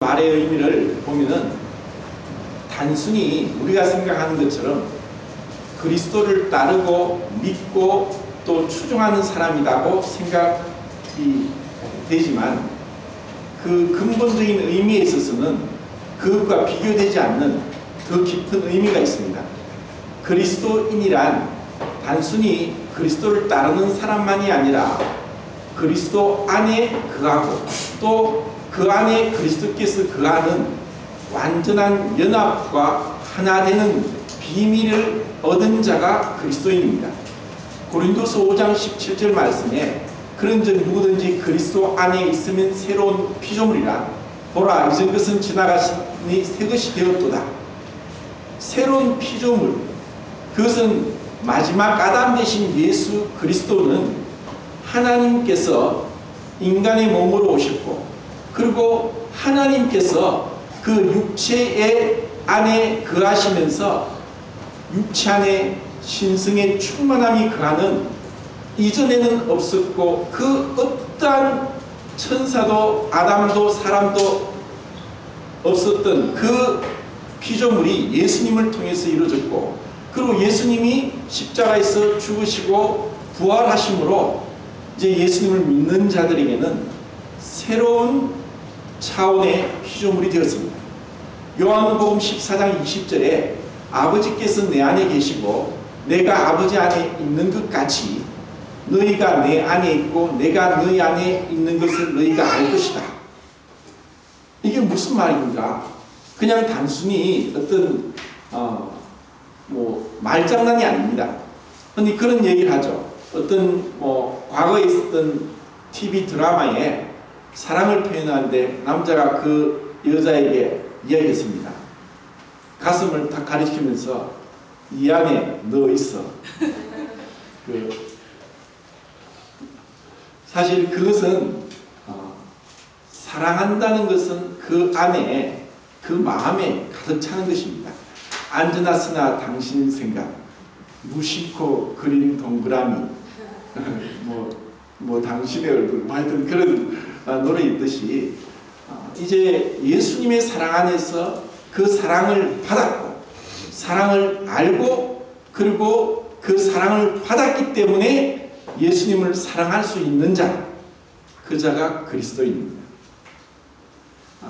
말의 의미를 보면은 단순히 우리가 생각하는 것처럼 그리스도를 따르고 믿고 또 추종하는 사람이라고 생각이 되지만 그 근본적인 의미에 있어서는 그것과 비교되지 않는 더 깊은 의미가 있습니다. 그리스도인이란 단순히 그리스도를 따르는 사람만이 아니라 그리스도 안에 거하고 또 그 안에 그리스도께서 거하는 완전한 연합과 하나 되는 비밀을 얻은 자가 그리스도인입니다. 고린도서 5장 17절 말씀에 그런즉 누구든지 그리스도 안에 있으면 새로운 피조물이라 보라 이전 것은 지나가시니 새 것이 되었도다. 새로운 피조물, 그것은 마지막 아담 되신 예수 그리스도는 하나님께서 인간의 몸으로 오셨고 그리고 하나님께서 그 육체의 안에 거하시면서 육체 안에 신성의 충만함이 거하는 이전에는 없었고 그 어떠한 천사도 아담도 사람도 없었던 그 피조물이 예수님을 통해서 이루어졌고 그리고 예수님이 십자가에서 죽으시고 부활하심으로 이제 예수님을 믿는 자들에게는 새로운 차원의 피조물이 되었습니다. 요한복음 14장 20절에 아버지께서 내 안에 계시고 내가 아버지 안에 있는 것 같이 너희가 내 안에 있고 내가 너희 안에 있는 것을 너희가 알 것이다. 이게 무슨 말입니까? 그냥 단순히 어떤 말장난이 아닙니다. 흔히 그런 얘기를 하죠. 어떤 과거에 있었던 TV 드라마에 사랑을 표현하는데 남자가 그 여자에게 이야기했습니다. 가슴을 탁 가리키면서 이 안에 너 있어. 사실 그것은 사랑한다는 것은 그 안에 그 마음에 가득 차는 것입니다. 앉아놨으나 당신 생각, 무심코 그린 동그라미, 당신의 얼굴, 하여튼 그런 노래 있듯이 이제 예수님의 사랑 안에서 그 사랑을 받았고 사랑을 알고 그리고 그 사랑을 받았기 때문에 예수님을 사랑할 수 있는 자, 그 자가 그리스도인입니다.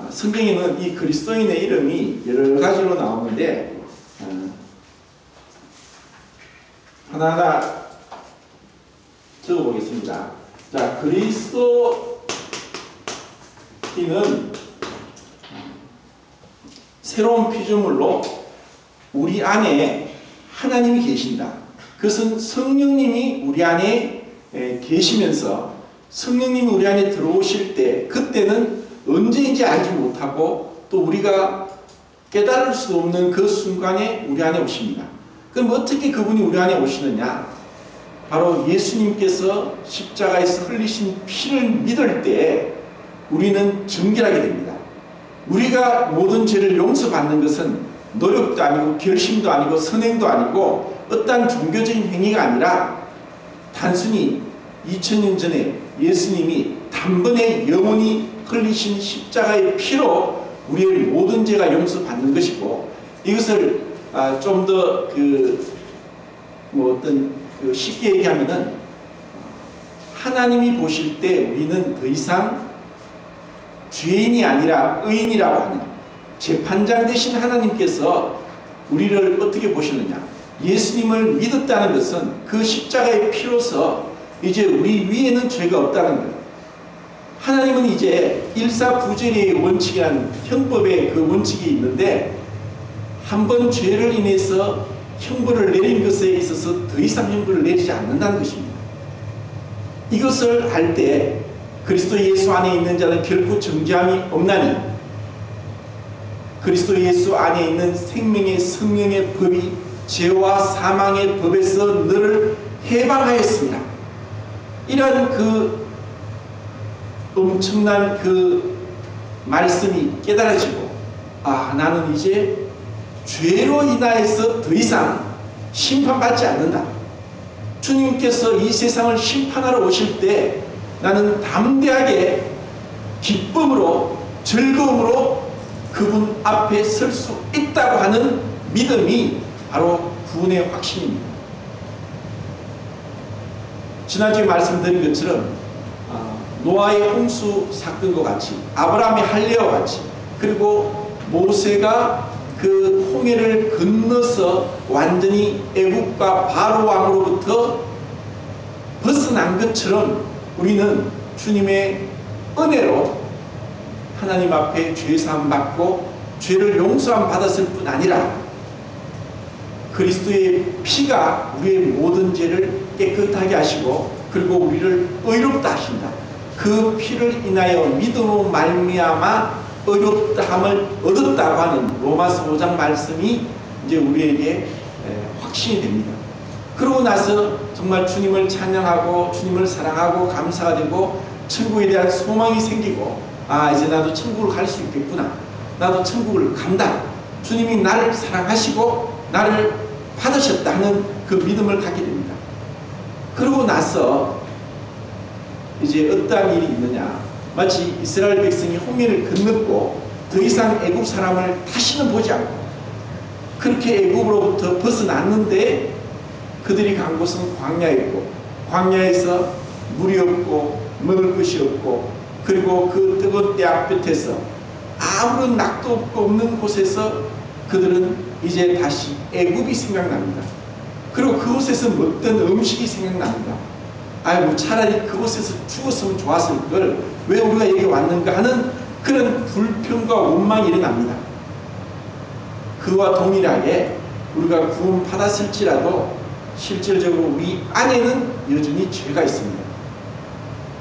성경에는 이 그리스도인의 이름이 여러 가지로 나오는데 하나하나 적어보겠습니다. 자, 그리스도인은 새로운 피조물로 우리 안에 하나님이 계신다. 그것은 성령님이 우리 안에 계시면서 성령님이 우리 안에 들어오실 때 그때는 언제인지 알지 못하고 또 우리가 깨달을 수 없는 그 순간에 우리 안에 오십니다. 그럼 어떻게 그분이 우리 안에 오시느냐? 바로 예수님께서 십자가에서 흘리신 피를 믿을 때 우리는 정결하게 됩니다. 우리가 모든 죄를 용서받는 것은 노력도 아니고 결심도 아니고 선행도 아니고 어떠한 종교적인 행위가 아니라 단순히 2000년 전에 예수님이 단번에 영원히 흘리신 십자가의 피로 우리의 모든 죄가 용서받는 것이고 이것을 좀 더 쉽게 얘기하면은 하나님이 보실 때 우리는 더 이상 죄인이 아니라 의인이라고 하는 재판장 되신 하나님께서 우리를 어떻게 보시느냐? 예수님을 믿었다는 것은 그 십자가의 피로서 이제 우리 위에는 죄가 없다는 거예요. 하나님은 이제 일사부재리의 원칙이라는 형법의 그 원칙이 있는데 한 번 죄를 인해서 형벌을 내린 것에 있어서 더 이상 형벌을 내리지 않는다는 것입니다. 이것을 알 때 그리스도 예수 안에 있는 자는 결코 정죄함이 없나니 그리스도 예수 안에 있는 생명의 성령의 법이 죄와 사망의 법에서 너를 해방하였습니다. 이런 그 엄청난 그 말씀이 깨달아지고 나는 이제 죄로 인하여서 더 이상 심판받지 않는다. 주님께서 이 세상을 심판하러 오실 때 나는 담대하게 기쁨으로 즐거움으로 그분 앞에 설 수 있다고 하는 믿음이 바로 구원의 확신입니다. 지난주에 말씀드린 것처럼 노아의 홍수 사건과 같이, 아브라함의 할례와 같이, 그리고 모세가 그 홍해를 건너서 완전히 애국과 바로 왕으로부터 벗어난 것처럼 우리는 주님의 은혜로 하나님 앞에 죄사함 받고 죄를 용서함 받았을 뿐 아니라 그리스도의 피가 우리의 모든 죄를 깨끗하게 하시고 그리고 우리를 의롭다 하신다. 그 피를 인하여 믿음으로 말미암아 의롭다함을 얻었다고 하는 로마서 5장 말씀이 이제 우리에게 확신이 됩니다. 그러고 나서 정말 주님을 찬양하고 주님을 사랑하고 감사가 되고 천국에 대한 소망이 생기고, 아, 이제 나도 천국을 갈 수 있겠구나, 나도 천국을 간다, 주님이 나를 사랑하시고 나를 받으셨다 하는 그 믿음을 갖게 됩니다. 그러고 나서 이제 어떠한 일이 있느냐, 마치 이스라엘 백성이 홍해를 건넜고 더 이상 애국 사람을 다시는 보지 않고 그렇게 애국으로부터 벗어났는데 그들이 간 곳은 광야였고, 광야에서 물이 없고 먹을 것이 없고, 그리고 그 뜨거운 떼약볕에서 아무런 낙도 없는 곳에서 그들은 이제 다시 애굽이 생각납니다. 그리고 그곳에서 먹던 음식이 생각납니다. 아이고, 차라리 그곳에서 죽었으면 좋았을 걸 왜 우리가 여기 왔는가 하는 그런 불평과 원망이 일어납니다. 그와 동일하게 우리가 구원 받았을지라도 실질적으로 우리 안에는 여전히 죄가 있습니다.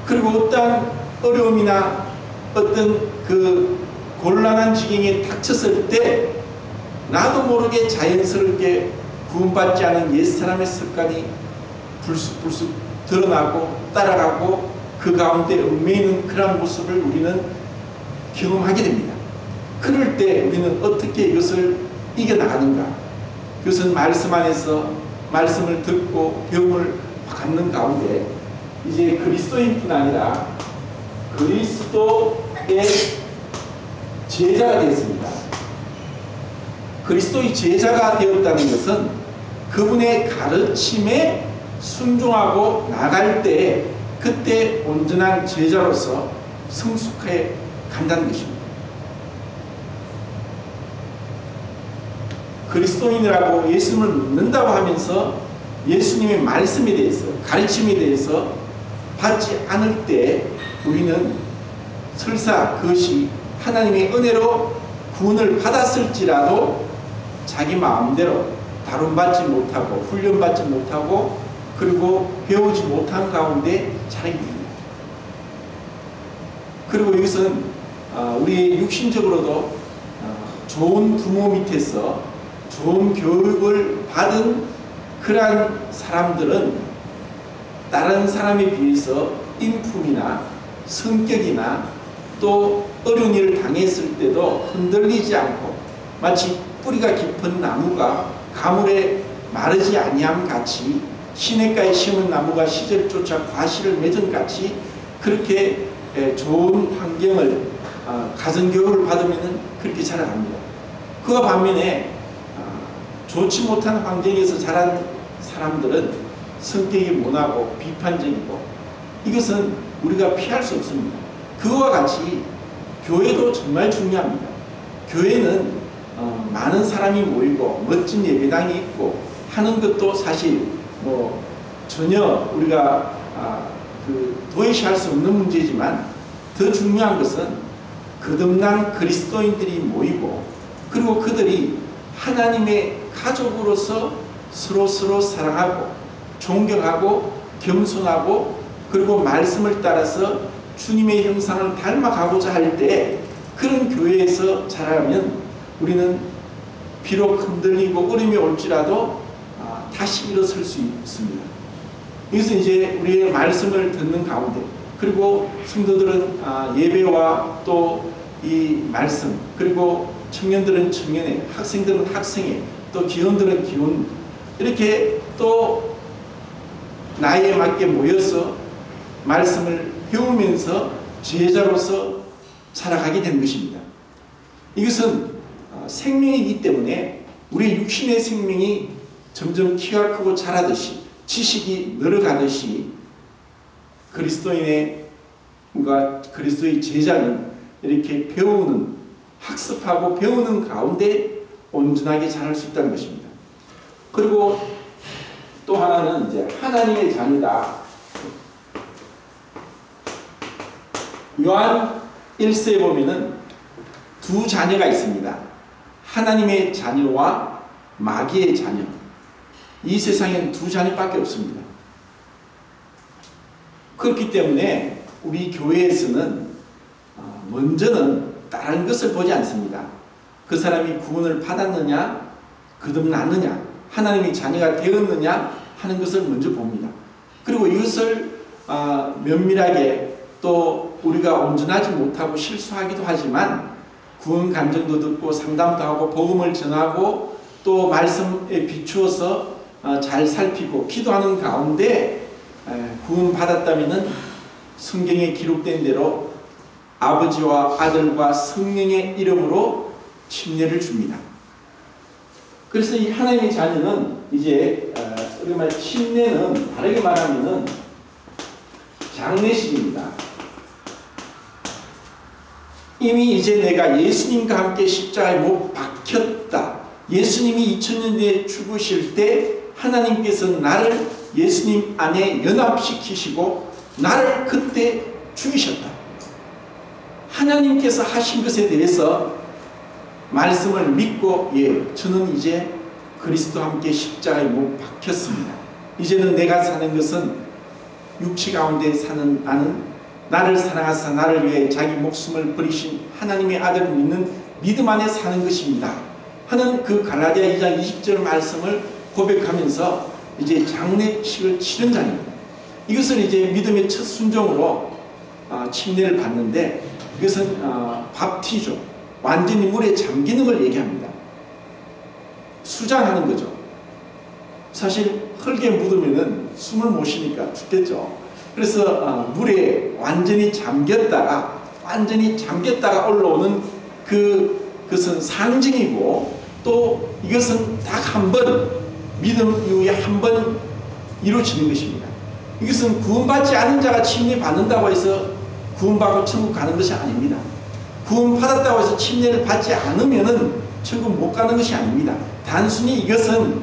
그리고 어떠한 어려움이나 어떤 그 곤란한 지경에 닥쳤을 때 나도 모르게 자연스럽게 구원받지 않은 옛사람의 습관이 불쑥불쑥 드러나고 따라가고 그 가운데 얽매이는 그런 모습을 우리는 경험하게 됩니다. 그럴 때 우리는 어떻게 이것을 이겨나가는가? 그것은 말씀 안에서 말씀을 듣고 배움을 갖는 가운데 이제 그리스도인뿐 아니라 그리스도의 제자가 되었습니다. 그리스도의 제자가 되었다는 것은 그분의 가르침에 순종하고 나갈 때 그때 온전한 제자로서 성숙해 간다는 것입니다. 그리스도인이라고 예수님을 믿는다고 하면서 예수님의 말씀에 대해서, 가르침에 대해서 받지 않을 때 우리는 설사 그것이 하나님의 은혜로 구원을 받았을지라도 자기 마음대로 다룬받지 못하고 훈련받지 못하고 그리고 배우지 못한 가운데 자라게 됩니다. 그리고 이것은 우리 육신적으로도 좋은 부모 밑에서 좋은 교육을 받은 그러한 사람들은 다른 사람에 비해서 인품이나 성격이나 또 어려운 일을 당했을 때도 흔들리지 않고 마치 뿌리가 깊은 나무가 가물에 마르지 아니함 같이 시냇가에 심은 나무가 시절을 쫓아 과실을 맺은 같이 그렇게 좋은 환경을 가정교육을 받으면 그렇게 자라갑니다. 그와 반면에 좋지 못한 환경에서 자란 사람들은 성격이 모나고 비판적이고 이것은 우리가 피할 수 없습니다. 그와 같이 교회도 정말 중요합니다. 교회는 많은 사람이 모이고 멋진 예배당이 있고 하는 것도 사실 뭐 전혀 우리가 도외시할 수 없는 문제지만 더 중요한 것은 거듭난 그리스도인들이 모이고 그리고 그들이 하나님의 가족으로서 서로 사랑하고 존경하고 겸손하고 그리고 말씀을 따라서 주님의 형상을 닮아가고자 할 때 그런 교회에서 자라면 우리는 비록 흔들리고 어려움이 올지라도 다시 일어설 수 있습니다. 이것은 이제 우리의 말씀을 듣는 가운데 그리고 성도들은 예배와 또 이 말씀 그리고 청년들은 청년회, 학생들은 학생회, 또 기혼들은 기혼 이렇게 또 나이에 맞게 모여서 말씀을 배우면서 제자로서 살아가게 되는 것입니다. 이것은 생명이기 때문에 우리 육신의 생명이 점점 키가 크고 자라듯이 지식이 늘어가듯이 그리스도의 제자는 이렇게 배우는, 학습하고 배우는 가운데 온전하게 자랄 수 있다는 것입니다. 그리고 또 하나는 이제 하나님의 자녀다. 요한 1서에 보면은 두 자녀가 있습니다. 하나님의 자녀와 마귀의 자녀. 이 세상에는 두 자녀밖에 없습니다. 그렇기 때문에 우리 교회에서는 먼저는 다른 것을 보지 않습니다. 그 사람이 구원을 받았느냐, 거듭났느냐, 하나님의 자녀가 되었느냐 하는 것을 먼저 봅니다. 그리고 이것을 면밀하게 또 우리가 온전하지 못하고 실수하기도 하지만 구원 간증도 듣고 상담도 하고 복음을 전하고 또 말씀에 비추어서 잘 살피고 기도하는 가운데 구원 받았다면은 성경에 기록된 대로 아버지와 아들과 성령의 이름으로 침례를 줍니다. 그래서 이 하나님의 자녀는 이제 우리 말 침례는 다르게 말하면은 장례식입니다. 이미 이제 내가 예수님과 함께 십자가에 못 박혔다. 예수님이 2000년 뒤에 죽으실 때 하나님께서 나를 예수님 안에 연합시키시고 나를 그때 죽이셨다. 하나님께서 하신 것에 대해서 말씀을 믿고 저는 이제 그리스도와 함께 십자가에 못 박혔습니다. 이제는 내가 사는 것은 육체 가운데 사는 나는 나를 사랑하사 나를 위해 자기 목숨을 버리신 하나님의 아들을 믿는 믿음 안에 사는 것입니다 하는 그 갈라디아 2장 20절 말씀을 고백하면서 이제 장례식을 치른 자입니다. 이것을 이제 믿음의 첫 순종으로 침례를 받는데 이것은 밥티죠. 완전히 물에 잠기는 걸 얘기합니다. 수장하는 거죠. 사실 흙에 묻으면 숨을 못 쉬니까 죽겠죠. 그래서 물에 완전히 잠겼다가 올라오는 그것은 상징이고 또 이것은 딱 한 번 믿음 이후에 한 번 이루어지는 것입니다. 이것은 구원받지 않은 자가 침례 받는다고 해서 구원받고 천국 가는 것이 아닙니다. 구원받았다고 해서 침례를 받지 않으면은 천국 못 가는 것이 아닙니다. 단순히 이것은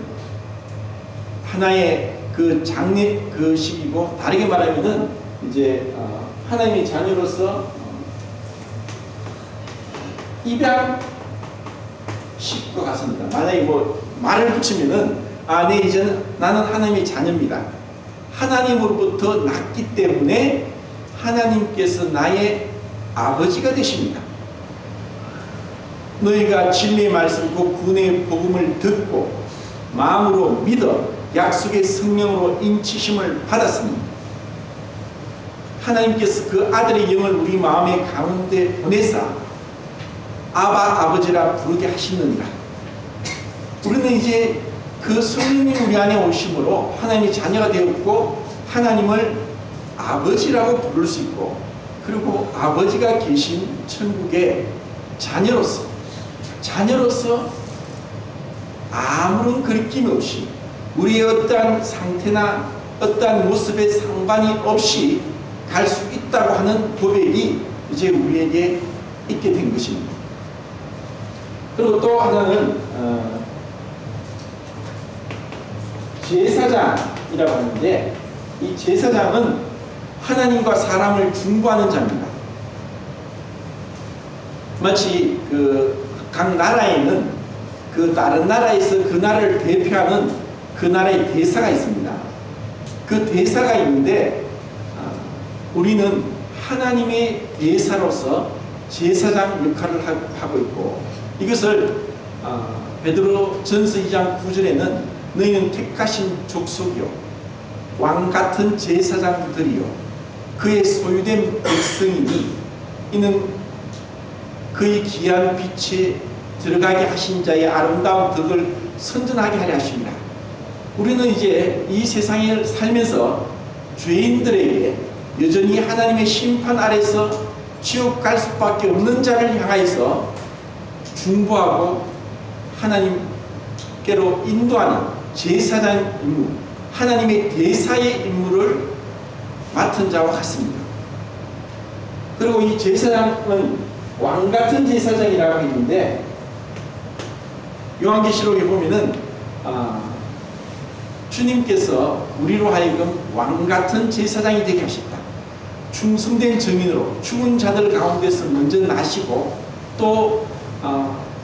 하나의 그 장례식이고 다르게 말하면은 이제 하나님의 자녀로서 입양식과 같습니다. 만약에 뭐 말을 붙이면은 네 이제는 나는 하나님의 자녀입니다. 하나님으로부터 났기 때문에 하나님께서 나의 아버지가 되십니다. 너희가 진리의 말씀 그 구원의 복음을 듣고 마음으로 믿어 약속의 성령으로 인치심을 받았으니 하나님께서 그 아들의 영을 우리 마음의 가운데 보내사 아바 아버지라 부르게 하시느니라. 우리는 이제 그 성령이 우리 안에 오심으로 하나님의 자녀가 되었고 하나님을 아버지라고 부를 수 있고 그리고 아버지가 계신 천국의 자녀로서 아무런 거리낌 없이 우리의 어떠한 상태나 어떠한 모습에 상관이 없이 갈 수 있다고 하는 고백이 이제 우리에게 있게 된 것입니다. 그리고 또 하나는 제사장이라고 하는데 이 제사장은 하나님과 사람을 중보하는 자입니다. 마치 각 나라에는 그 다른 나라에서 그 나라를 대표하는 그 나라의 대사가 있습니다. 그 대사가 있는데 우리는 하나님의 대사로서 제사장 역할을 하고 있고 이것을 베드로 전서 2장 9절에는 너희는 택하신 족속이요 왕같은 제사장들이요 그의 소유된 백성이니 이는 그의 귀한 빛에 들어가게 하신 자의 아름다운 덕을 선전하게 하려 하십니다. 우리는 이제 이 세상에 살면서 죄인들에게 여전히 하나님의 심판 아래서 지옥 갈 수밖에 없는 자를 향하여서 중보하고 하나님께로 인도하는 제사장 임무, 하나님의 대사의 임무를 맡은 자와 같습니다. 그리고 이 제사장은 왕같은 제사장이라고 했는데, 요한계시록에 보면은 주님께서 우리로 하여금 왕같은 제사장이 되게 하셨다. 충성된 증인으로 죽은 자들 가운데서 먼저 나시고, 또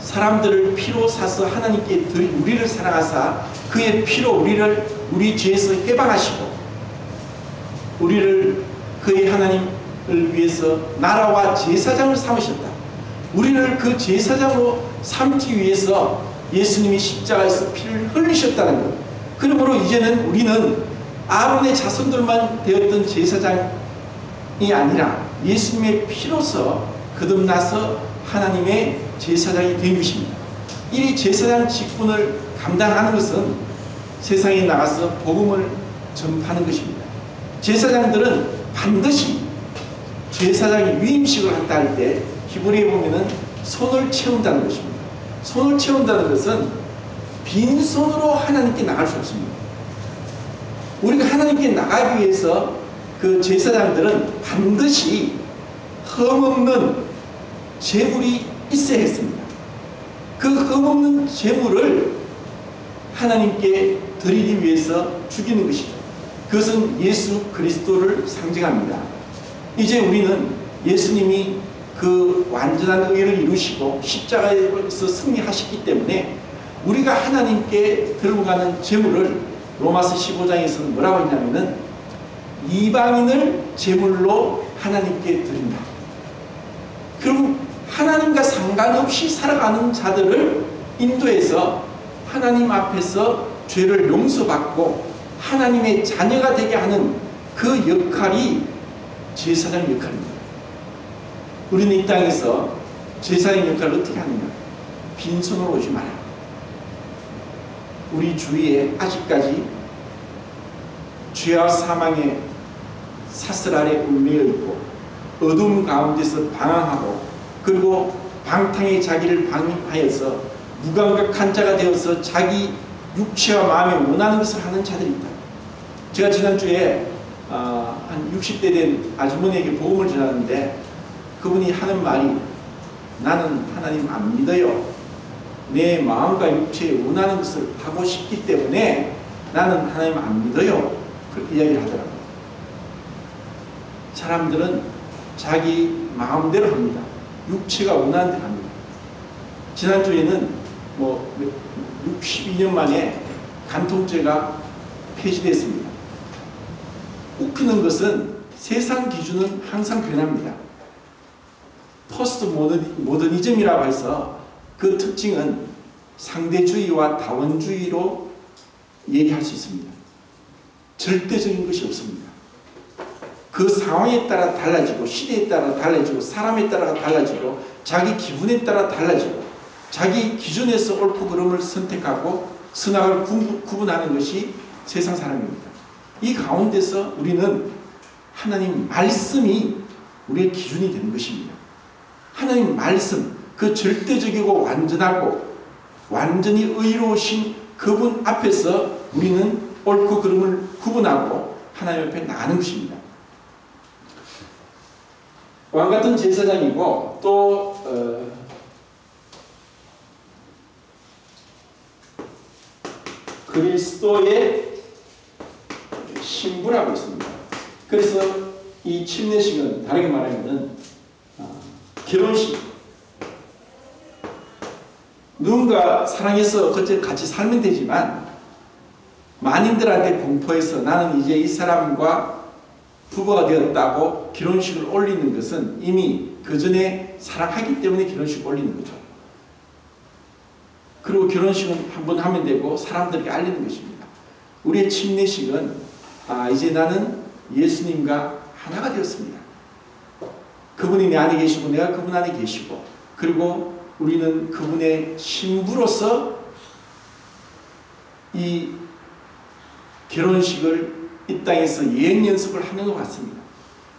사람들을 피로 사서 하나님께 우리를 사랑하사 그의 피로 우리 죄에서 해방하시고, 우리를 그의 하나님을 위해서 나라와 제사장을 삼으셨다. 우리를 그 제사장으로 삼기 위해서 예수님이 십자가에서 피를 흘리셨다는 것. 그러므로 이제는 우리는 아론의 자손들만 되었던 제사장이 아니라 예수님의 피로서 거듭나서 하나님의 제사장이 된 것입니다. 이 제사장 직분을 감당하는 것은 세상에 나가서 복음을 전파하는 것입니다. 제사장들은 반드시 제사장이 위임식을 한다 할 때 히브리에 보면은 손을 채운다는 것입니다. 손을 채운다는 것은 빈손으로 하나님께 나갈 수 없습니다. 우리가 하나님께 나가기 위해서 그 제사장들은 반드시 흠없는 제물이 있어야 했습니다. 그 흠없는 제물을 하나님께 드리기 위해서 죽이는 것이죠. 그것은 예수 그리스도를 상징합니다. 이제 우리는 예수님이 그 완전한 의를 이루시고 십자가에서 승리하셨기 때문에 우리가 하나님께 들고 가는 제물을 로마서 15장에서는 뭐라고 했냐면은 이방인을 제물로 하나님께 드린다. 그리고 하나님과 상관없이 살아가는 자들을 인도해서 하나님 앞에서 죄를 용서받고 하나님의 자녀가 되게 하는 그 역할이 제사장 역할입니다. 우리는 이 땅에서 제사장 역할을 어떻게 하느냐? 빈손으로 오지 마라. 우리 주위에 아직까지 죄와 사망의 사슬 아래 울매여 있고 어둠 가운데서 방황하고, 그리고 방탕의 자기를 방임하여서 무감각한 자가 되어서 자기 육체와 마음에 원하는 것을 하는 자들이 있다. 제가 지난주에 한 60대 된 아주머니에게 복음을 전하는데 그분이 하는 말이, 나는 하나님 안 믿어요. 내 마음과 육체에 원하는 것을 하고 싶기 때문에 나는 하나님 안 믿어요. 그렇게 이야기를 하더라고요. 사람들은 자기 마음대로 합니다. 육체가 원하는 대로 합니다. 지난주에는 62년 만에 간통죄가 폐지됐습니다. 웃기는 것은 세상 기준은 항상 변합니다. 포스트 모더니즘이라고 해서 그 특징은 상대주의와 다원주의로 얘기할 수 있습니다. 절대적인 것이 없습니다. 그 상황에 따라 달라지고, 시대에 따라 달라지고, 사람에 따라 달라지고, 자기 기분에 따라 달라지고, 자기 기준에서 옳고 그름을 선택하고 선악을 구분하는 것이 세상 사람입니다. 이 가운데서 우리는 하나님 말씀이 우리의 기준이 되는 것입니다. 하나님 말씀, 그 절대적이고 완전하고 완전히 의로우신 그분 앞에서 우리는 옳고 그름을 구분하고 하나님 앞에 나가는 것입니다. 왕같은 제사장이고, 또 그리스도의 신부라고 있습니다. 그래서 이 침례식은 다르게 말하면 결혼식, 누군가 사랑해서 같이 살면 되지만 만인들한테 공포해서 나는 이제 이 사람과 부부가 되었다고 결혼식을 올리는 것은 이미 그 전에 사랑하기 때문에 결혼식을 올리는 거죠. 그리고 결혼식은 한 번 하면 되고 사람들에게 알리는 것입니다. 우리의 침례식은 이제 나는 예수님과 하나가 되었습니다. 그분이 내 안에 계시고 내가 그분 안에 계시고, 그리고 우리는 그분의 신부로서 이 결혼식을 이 땅에서 예행 연습을 하는 것 같습니다.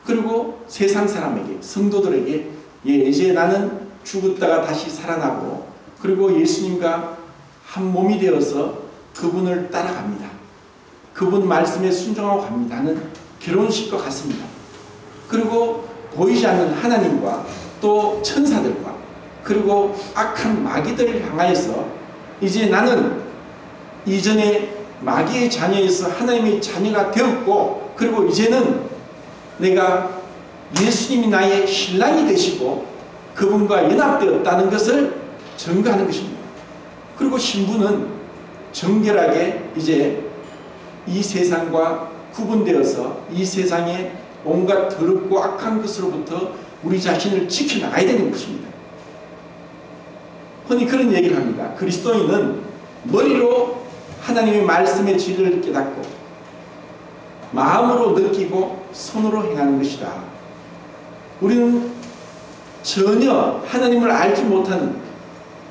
그리고 세상 사람에게, 성도들에게 이제 나는 죽었다가 다시 살아나고 그리고 예수님과 한 몸이 되어서 그분을 따라갑니다. 그분 말씀에 순종하고 갑니다 하는 결혼식과 같습니다. 그리고 보이지 않는 하나님과 또 천사들과 그리고 악한 마귀들을 향하여서 이제 나는 이전에 마귀의 자녀에서 하나님의 자녀가 되었고 그리고 이제는 내가 예수님이 나의 신랑이 되시고 그분과 연합되었다는 것을 증거하는 것입니다. 그리고 신부는 정결하게 이제 이 세상과 구분되어서 이 세상의 온갖 더럽고 악한 것으로부터 우리 자신을 지켜나가야 되는 것입니다. 흔히 그런 얘기를 합니다. 그리스도인은 머리로 하나님의 말씀의 진리를 깨닫고 마음으로 느끼고 손으로 행하는 것이다. 우리는 전혀 하나님을 알지 못하는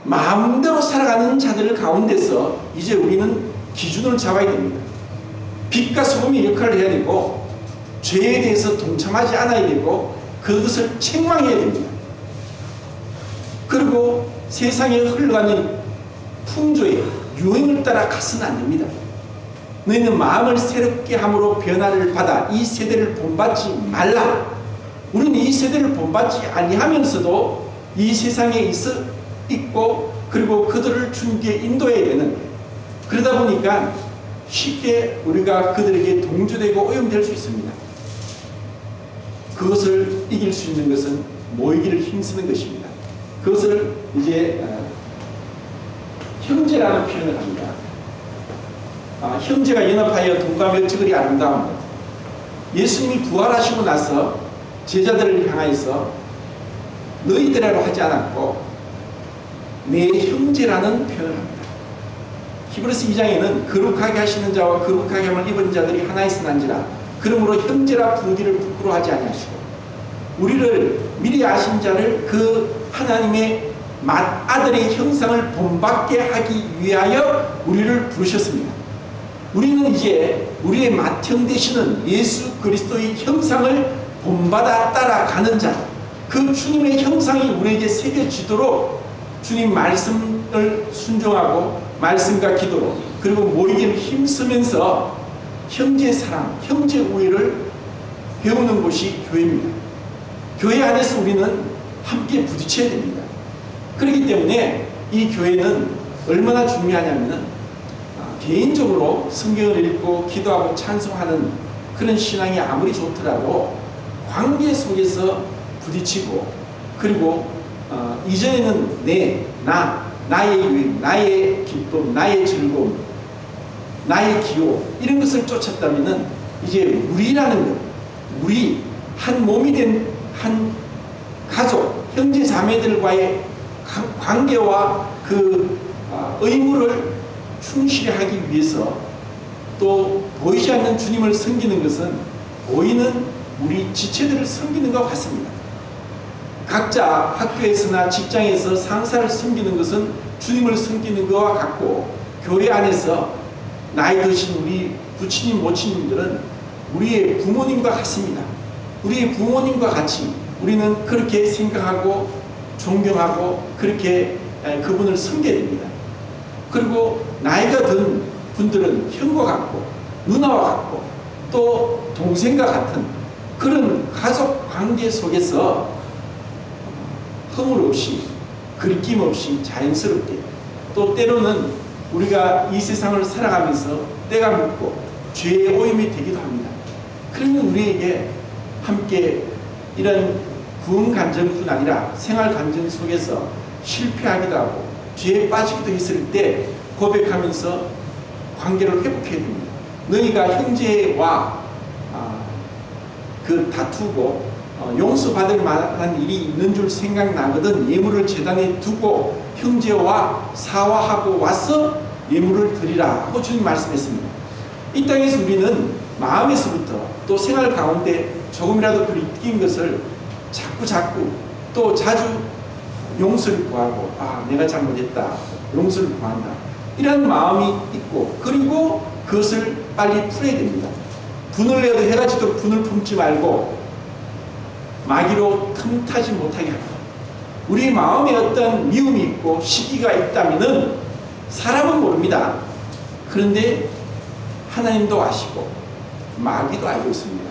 마음대로 살아가는 자들 가운데서 이제 우리는 기준을 잡아야 됩니다. 빛과 소금의 역할을 해야 되고 죄에 대해서 동참하지 않아야 되고 그것을 책망해야 됩니다. 그리고 세상에 흘러가는 풍조의 유행을 따라 가서는 안 됩니다. 너희는 마음을 새롭게 함으로 변화를 받아 이 세대를 본받지 말라. 우리는 이 세대를 본받지 아니하면서도 이 세상에 있고 그리고 그들을 주님께 인도해야 되는, 그러다 보니까 쉽게 우리가 그들에게 동조되고 오염될 수 있습니다. 그것을 이길 수 있는 것은 모이기를 힘쓰는 것입니다. 그것을 이제 형제라는 표현을 합니다. 형제가 연합하여 동감을 지그리 아름다운 것. 예수님이 부활하시고 나서 제자들을 향하여서 너희들이라고 하지 않았고 내 형제라는 표현을 합니다. 히브리서 2장에는 거룩하게 하시는 자와 거룩하게 함을 입은 자들이 하나 있으난지라 그러므로 형제라 부르기를 부끄러워하지 아니하시고 우리를 미리 아신 자를 그 하나님의 맏아들의 형상을 본받게 하기 위하여 우리를 부르셨습니다. 우리는 이제 우리의 맏형 되시는 예수 그리스도의 형상을 본받아 따라가는 자, 그 주님의 형상이 우리에게 새겨지도록 주님 말씀을 순종하고 말씀과 기도로 그리고 모이기를 힘쓰면서 형제 사랑, 형제 우애를 배우는 곳이 교회입니다. 교회 안에서 우리는 함께 부딪혀야 됩니다. 그렇기 때문에 이 교회는 얼마나 중요하냐면 개인적으로 성경을 읽고 기도하고 찬송하는 그런 신앙이 아무리 좋더라도 관계 속에서 부딪히고 그리고 이전에는 나의 유익, 나의 기쁨, 나의 즐거움, 나의 기호 이런 것을 쫓았다면 이제 우리라는 것, 우리 한 몸이 된 한 가족, 형제 자매들과의 관계와 그 의무를 충실히 하기 위해서 또 보이지 않는 주님을 섬기는 것은 보이는 우리 지체들을 섬기는 것 같습니다. 각자 학교에서나 직장에서 상사를 섬기는 것은 주님을 섬기는 것과 같고 교회 안에서 나이 드신 우리 부치님 모치님들은 우리의 부모님과 같습니다. 우리의 부모님과 같이 우리는 그렇게 생각하고 존경하고 그렇게 그분을 섬겨야 됩니다. 그리고 나이가 든 분들은 형과 같고 누나와 같고 또 동생과 같은 그런 가족 관계 속에서 허물 없이 그리낌 없이 자연스럽게 또 때로는 우리가 이 세상을 살아가면서 때가 묻고 죄의 오염이 되기도 합니다. 그러면 우리에게 함께 이런 구원 간증뿐 아니라 생활 간증 속에서 실패하기도 하고 죄에 빠지기도 했을 때 고백하면서 관계를 회복해야 됩니다. 너희가 형제와 그 다투고 용서받을 만한 일이 있는 줄 생각나거든 예물을 제단에 두고 형제와 사화하고 와서 예물을 드리라 하고 주님 말씀했습니다. 이 땅에서 우리는 마음에서부터 또 생활 가운데 조금이라도 그리운 것을 자꾸 또 자주 용서를 구하고 내가 잘못했다 용서를 구한다 이런 마음이 있고 그리고 그것을 빨리 풀어야 됩니다. 분을 내도 해가 지도록 분을 품지 말고 마귀로 틈타지 못하게 합니다. 우리 마음에 어떤 미움이 있고 시기가 있다면은 사람은 모릅니다. 그런데 하나님도 아시고 마귀도 알고 있습니다.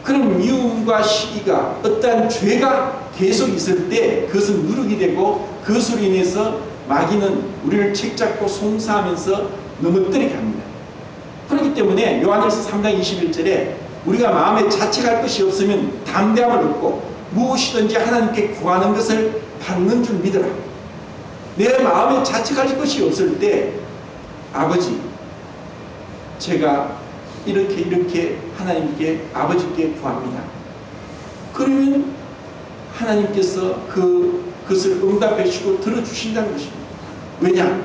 그런 미움과 시기가 어떠한 죄가 계속 있을 때 그것은 누룩이 되고 그것으로 인해서 마귀는 우리를 책잡고 송사하면서 넘어뜨리게 합니다. 그렇기 때문에 요한일서 3장 21절에 우리가 마음에 자책할 것이 없으면 담대함을 얻고 무엇이든지 하나님께 구하는 것을 받는 줄 믿어라. 내 마음에 자책할 것이 없을 때 아버지, 제가 이렇게 하나님께 아버지께 구합니다. 그러면 하나님께서 그것을 응답해 주시고 들어주신다는 것입니다. 왜냐?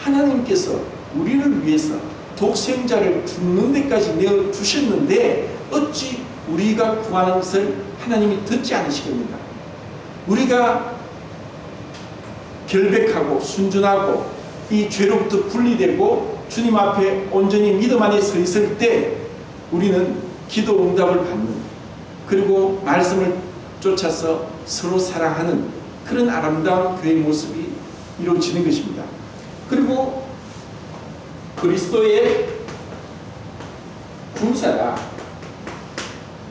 하나님께서 우리를 위해서 독생자를 죽는 데까지 내어주셨는데 어찌 우리가 구하는 것을 하나님이 듣지 않으시겠는가? 우리가 결백하고 순전하고 이 죄로부터 분리되고 주님 앞에 온전히 믿음 안에 서 있을 때 우리는 기도 응답을 받는, 그리고 말씀을 쫓아서 서로 사랑하는 그런 아름다운 교회의 모습이 이루어지는 것입니다. 그리고 그리스도의 군사가,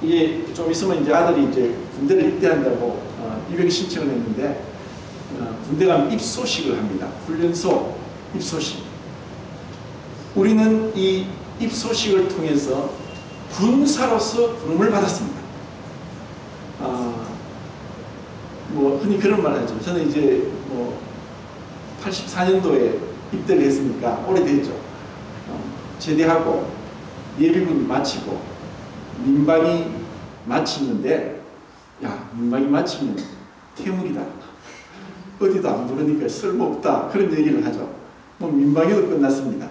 이게 좀 있으면 이제 아들이 이제 군대를 입대한다고 입영 신청을 했는데 군대 가면 입소식을 합니다. 훈련소 입소식. 우리는 이 입소식을 통해서 군사로서 부름을 받았습니다. 뭐 흔히 그런 말 하죠. 저는 이제 뭐 84년도에 입대를 했으니까 오래됐죠. 제대하고 예비군 마치고 민방위 마치는데, 야, 민방위 마치면 퇴물이다, 어디도 안 부르니까 쓸모없다, 그런 얘기를 하죠. 뭐 민방위도 끝났습니다.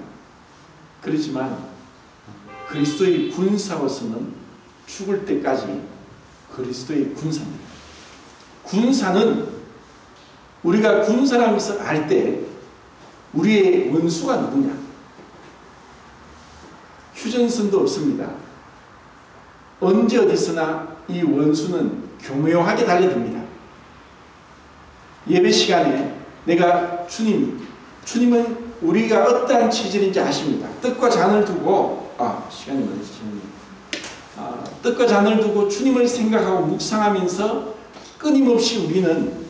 그렇지만 그리스도의 군사로서는 죽을 때까지 그리스도의 군사입니다. 군사는 우리가 군사라는 것을 알 때 우리의 원수가 누구냐? 휴전선도 없습니다. 언제 어디서나 이 원수는 교묘하게 달려듭니다. 예배 시간에 내가 주님은 우리가 어떠한 체질인지 아십니다. 떡과 잔을 두고 시간이 멀어지십니다. 떡과 잔을 두고 주님을 생각하고 묵상하면서 끊임없이 우리는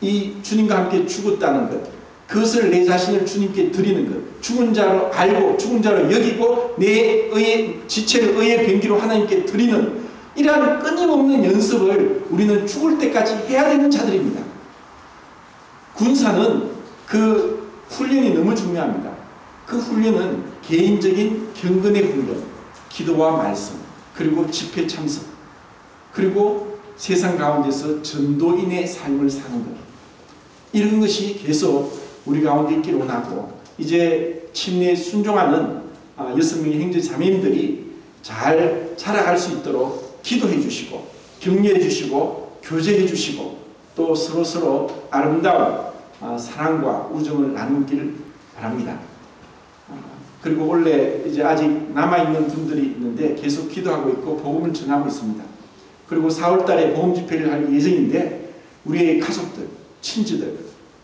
이 주님과 함께 죽었다는 것, 그것을 내 자신을 주님께 드리는 것, 죽은 자로 알고 죽은 자로 여기고 내 지체를 의의 병기로 하나님께 드리는 이러한 끊임없는 연습을 우리는 죽을 때까지 해야 되는 자들입니다. 군사는 그 훈련이 너무 중요합니다. 그 훈련은 개인적인 경건의 훈련, 기도와 말씀, 그리고 집회 참석, 그리고 세상 가운데서 전도인의 삶을 사는 것, 이런 것이 계속 우리 가운데 있기를 원하고, 이제 침례에 순종하는 6명의 형제 자매님들이 잘 자라갈 수 있도록 기도해 주시고 격려해 주시고 교제해 주시고 또 서로서로 아름다운 사랑과 우정을 나누기를 바랍니다. 그리고 원래 이제 아직 남아있는 분들이 있는데 계속 기도하고 있고 복음을 전하고 있습니다. 그리고 4월달에 복음 집회를 할 예정인데 우리의 가족들, 친지들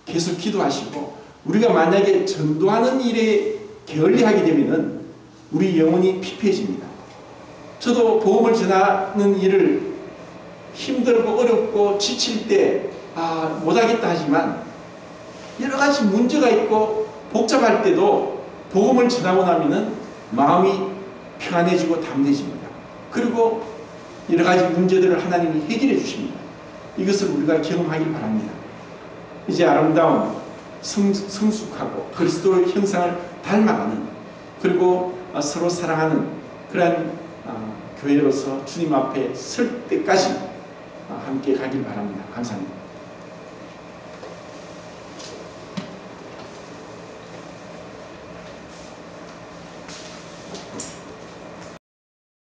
계속 기도하시고, 우리가 만약에 전도하는 일에 게을리하게 되면은 우리 영혼이 피폐해집니다. 저도 복음을 전하는 일을 힘들고 어렵고 지칠 때 못하겠다 하지만 여러 가지 문제가 있고 복잡할 때도 복음을 전하고 나면은 마음이 평안해지고 담대해집니다. 그리고 여러 가지 문제들을 하나님이 해결해 주십니다. 이것을 우리가 경험하길 바랍니다. 이제 아름다운 성숙하고 그리스도의 형상을 닮아가는, 그리고 서로 사랑하는 그러한 교회로서 주님 앞에 설 때까지 함께 가길 바랍니다. 감사합니다.